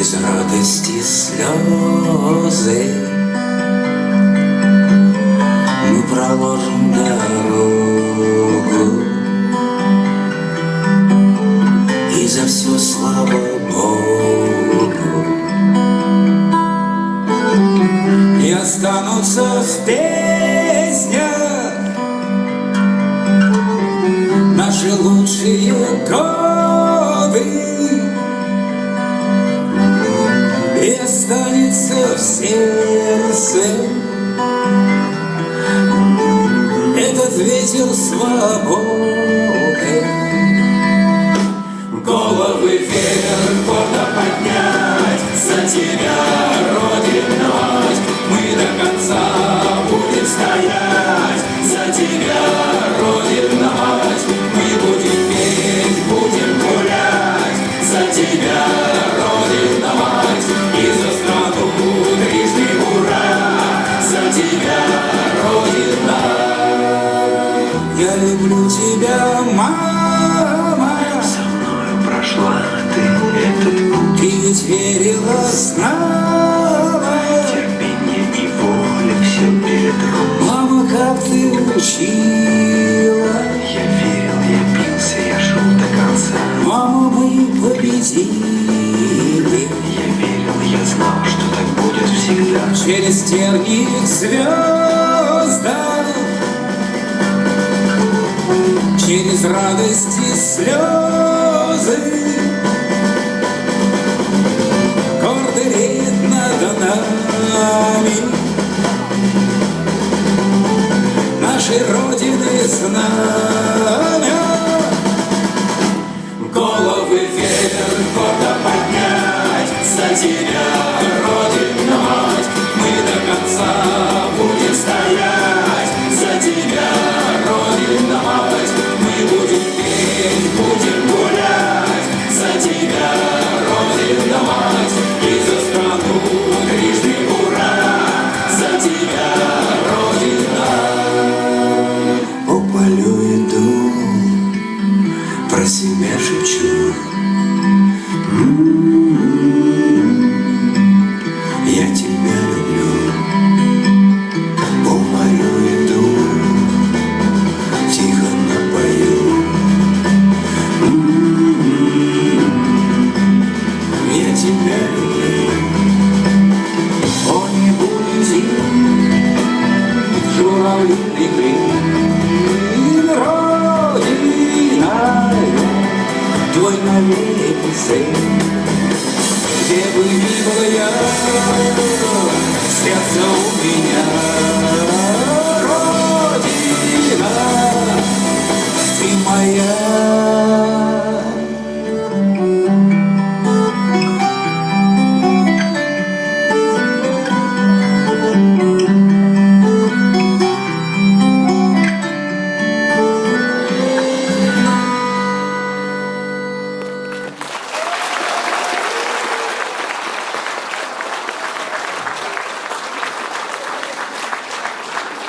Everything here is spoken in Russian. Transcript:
Через радости слезы мы проложим дорогу, и за все слава Богу. И останутся в песнях наши лучшие годы, и останется в сердце этот ветер свободы. Головы вверх, гордо поднять, за тебя, Родина, мы до конца будем стоять. За тебя, Родина, мы будем петь, будем гулять. За тебя, Родина, и за страну трижды ура. За тебя, Родина. Я люблю тебя, мама. Со мною прошла ты этот путь. Ты ведь верила снова. Терпение и воля все перед рук. Мама, как ты учила. Я верил, я бился, я шел до конца. Мама, мы победили. Я верил, я знал, что так будет всегда. Через тернии к звездам, через радости слезы, гордо реет над нами нашей Родины знамя. Головы вверх, гордо поднять, за тебя, Родина, мы до конца будем стоять. За тебя, Родина, мы будем петь, будем гулять. За тебя, Родина, и за страну трижды ура. За тебя, Родина. По полю иду, про себя шепчу. Я тебя люблю. По морю иду, тихо напою. Я тебя люблю. По небу летим журавлиный клин. Родина, твой новый сын. Где бы ни был я, сердце у меня. Родина, ты моя.